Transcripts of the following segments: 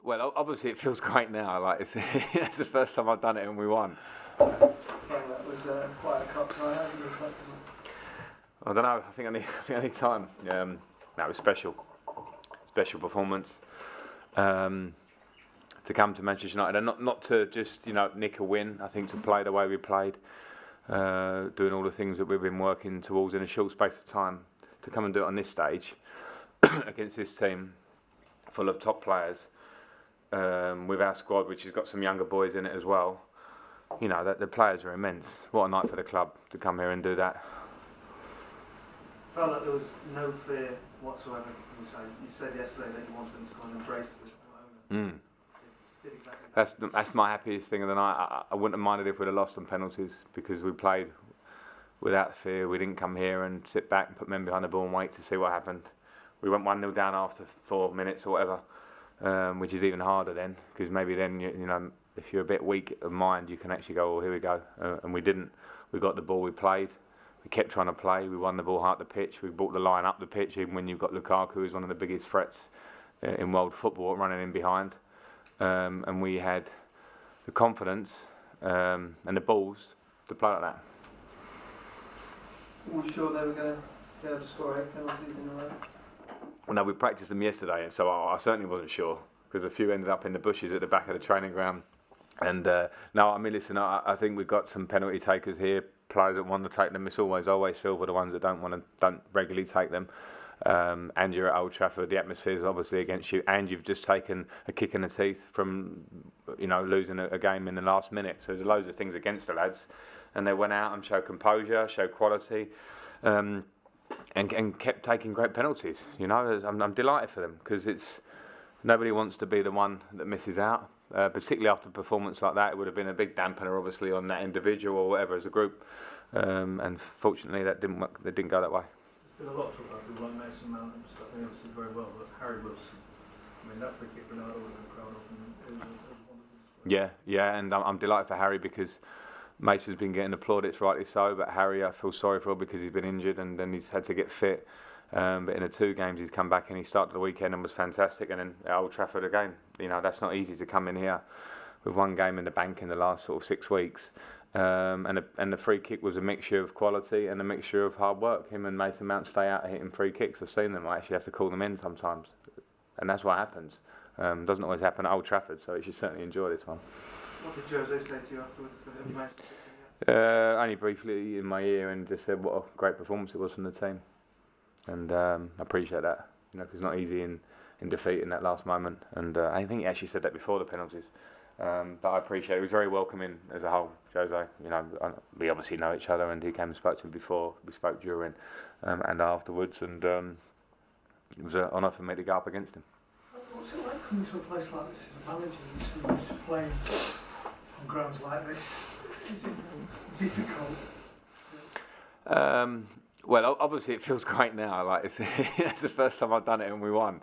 Well, obviously it feels great now. Like it's the first time I've done it and we won. Frank, that was quite a cup tie. How do you reflect on that? I don't know. I think I need time. That was special performance. To come to Manchester United and not to just nick a win. I think to play the way we played, doing all the things that we've been working towards in a short space of time, to come and do it on this stage against this team full of top players, with our squad, which has got some younger boys in it as well. The players are immense. What a night for the club to come here and do that. Felt like there was no fear whatsoever. You said yesterday that you wanted them to kind of embrace the moment. That's my happiest thing of the night. I wouldn't have minded if we'd have lost on penalties, because we played without fear. We didn't come here and sit back and put men behind the ball and wait to see what happened. We went 1-0 down after 4 minutes or whatever, which is even harder then, because maybe then if you're a bit weak of mind, you can actually go, oh, here we go. And we didn't. We got the ball, we played. We kept trying to play. We won the ball hard the pitch. We brought the line up the pitch, even when you've got Lukaku, who's one of the biggest threats in world football, running in behind. And we had the confidence and the balls to play like that. Were you sure they were going to be able to score 8 penalties in a row? Well, no, we practiced them yesterday, so I certainly wasn't sure, because a few ended up in the bushes at the back of the training ground. And no, I mean, listen, I think we've got some penalty takers here, players that want to take them. It's always feel for the ones that don't regularly take them. And you're at Old Trafford, the atmosphere is obviously against you, and you've just taken a kick in the teeth from losing a game in the last minute. So there's loads of things against the lads, and they went out and showed composure, showed quality, and kept taking great penalties. I'm delighted for them, because nobody wants to be the one that misses out. Particularly after a performance like that, it would have been a big dampener, obviously, on that individual or whatever as a group. And fortunately, that didn't work. They didn't go that way. There's been a lot of talk about people like Mason Mount and stuff. I think obviously very well, but Harry was. I mean, that free kick Ronaldo was incredible. Yeah, and I'm delighted for Harry, because Mason's been getting applauded, rightly so. But Harry, I feel sorry for, because he's been injured and then he's had to get fit. But in the 2 games he's come back and he started the weekend and was fantastic, and then at Old Trafford again. That's not easy to come in here with 1 game in the bank in the last sort of 6 weeks. And the free kick was a mixture of quality and a mixture of hard work. Him and Mason Mount stay out hitting free kicks. I've seen them. I actually have to call them in sometimes, and that's what happens. Doesn't always happen at Old Trafford, so you should certainly enjoy this one. What did Jose say to you afterwards? Only briefly in my ear, and just said what a great performance it was from the team. And I appreciate that, because it's not easy in defeat in that last moment. And I think he actually said that before the penalties. But I appreciate it. He was very welcoming as a whole, Jose. We obviously know each other, and he came and spoke to me before. We spoke during and afterwards, and it was an honour for me to go up against him. What's it like coming to a place like this as a manager who's used to playing on grounds like this? Is it difficult? Well, obviously it feels great now. Like it's the first time I've done it and we won.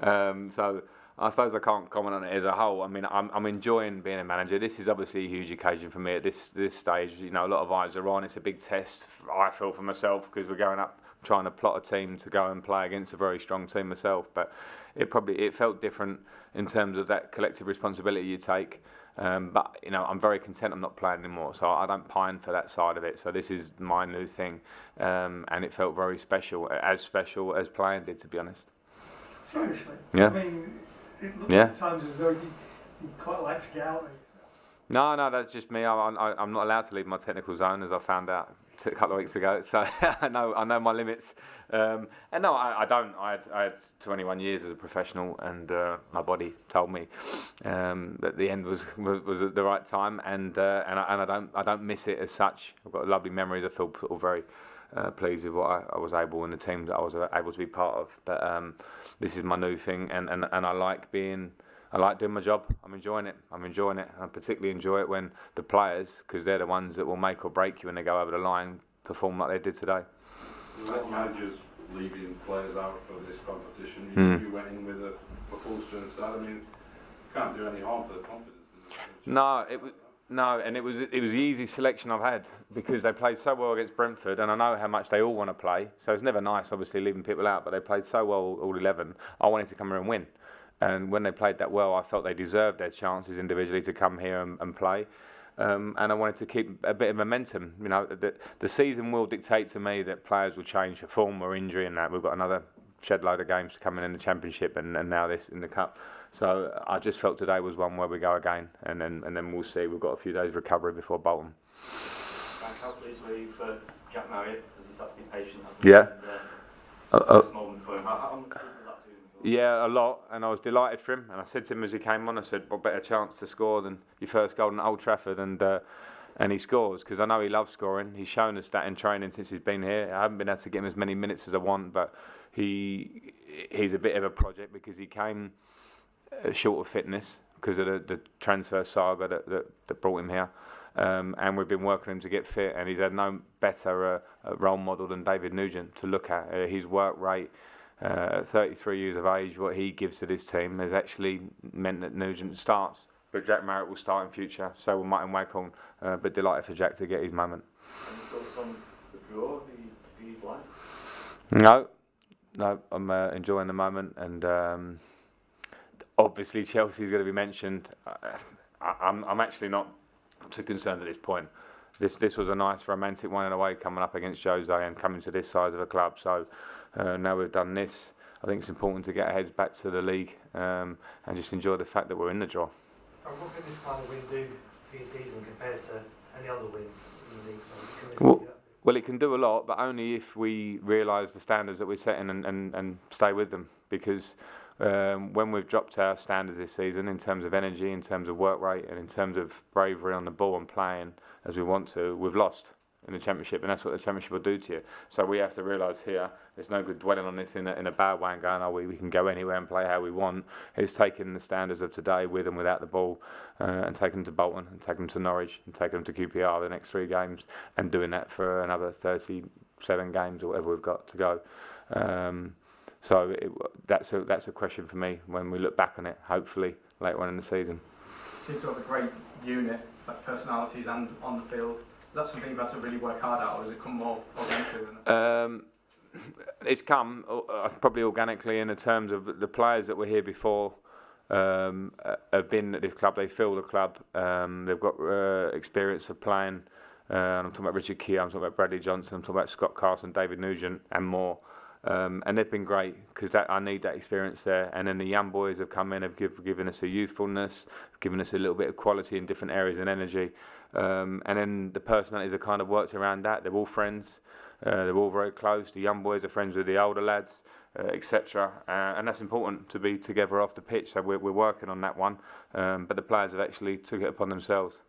So I suppose I can't comment on it as a whole. I mean, I'm enjoying being a manager. This is obviously a huge occasion for me at this stage. A lot of eyes are on. It's a big test, I feel, for myself, because we're going up trying to plot a team to go and play against a very strong team myself. But it felt different in terms of that collective responsibility you take. But I'm very content I'm not playing anymore, so I don't pine for that side of it. So this is my new thing, and it felt very special as playing did, to be honest. Seriously? Yeah. I mean, it looks at times as though you quite like to get out. No, that's just me. I'm not allowed to leave my technical zone, as I found out a couple of weeks ago. So I know my limits. And no, I don't. I had 21 years as a professional, and my body told me that the end was at the right time, and I don't miss it as such. I've got lovely memories. I feel very pleased with what I was able, and the team that I was able to be part of. But this is my new thing, and I like doing my job. I'm enjoying it. I particularly enjoy it when the players, because they're the ones that will make or break you when they go over the line, perform like they did today. A lot of managers leaving players out for this competition. You went in with a full strength side. I mean, you can't do any harm to the confidence. No, and it was the easy selection I've had, because they played so well against Brentford, and I know how much they all want to play. So it's never nice, obviously, leaving people out, but they played so well, all 11. I wanted to come here and win. And when they played that well, I felt they deserved their chances individually to come here and play. And I wanted to keep a bit of momentum. You know, the season will dictate to me that players will change for form or injury, and that we've got another shed load of games coming in the Championship and now this in the Cup. So I just felt today was one where we go again, and then we'll see. We've got a few days of recovery before Bolton. Frank, how pleased were you for Jack Marriott, because he's had to be patient? Yeah. This moment for him. How much did that do? Yeah, a lot, and I was delighted for him. And I said to him as he came on, I said, "What better chance to score than your first goal at Old Trafford?" And he scores, because I know he loves scoring. He's shown us that in training since he's been here. I haven't been able to get him as many minutes as I want, but he's a bit of a project, because he came short of fitness because of the transfer saga that brought him here. And we've been working him to get fit, and he's had no better role model than David Nugent to look at. His work rate, 33 years of age, what he gives to this team has actually meant that Nugent starts. But Jack Marriott will start in future, so will Martin Waghorn. But delighted for Jack to get his moment. Any thoughts on the draw? Do you like? No, I'm enjoying the moment, and obviously Chelsea's going to be mentioned. I'm actually not too concerned at this point. This was a nice romantic one in a way, coming up against Jose and coming to this size of a club. So now we've done this, I think it's important to get our heads back to the league and just enjoy the fact that we're in the draw. And what can this kind of win do for your season compared to any other win in the league? Well, it can do a lot, but only if we realise the standards that we're setting and stay with them. Because when we've dropped our standards this season in terms of energy, in terms of work rate, and in terms of bravery on the ball and playing as we want to, we've lost in the Championship, and that's what the Championship will do to you. So we have to realise here, there's no good dwelling on this in a bad way and going, oh, we can go anywhere and play how we want. It's taking the standards of today with and without the ball and taking them to Bolton and taking them to Norwich and taking them to QPR the next 3 games and doing that for another 37 games or whatever we've got to go. So that's a question for me when we look back on it, hopefully later on in the season. Seems to have a great unit, like personalities and on the field. Is that something you've had to really work hard at, or has it come more organically? It's come probably organically in the terms of the players that were here before have been at this club. They feel the club. They've got experience of playing. I'm talking about Richard Keogh, I'm talking about Bradley Johnson, I'm talking about Scott Carson, David Nugent and more. And they've been great, because I need that experience there. And then the young boys have come in, have given us a youthfulness, given us a little bit of quality in different areas and energy. And then the personalities have kind of worked around that. They're all friends. They're all very close. The young boys are friends with the older lads, etc. And that's important, to be together off the pitch. So we're working on that one. But the players have actually took it upon themselves.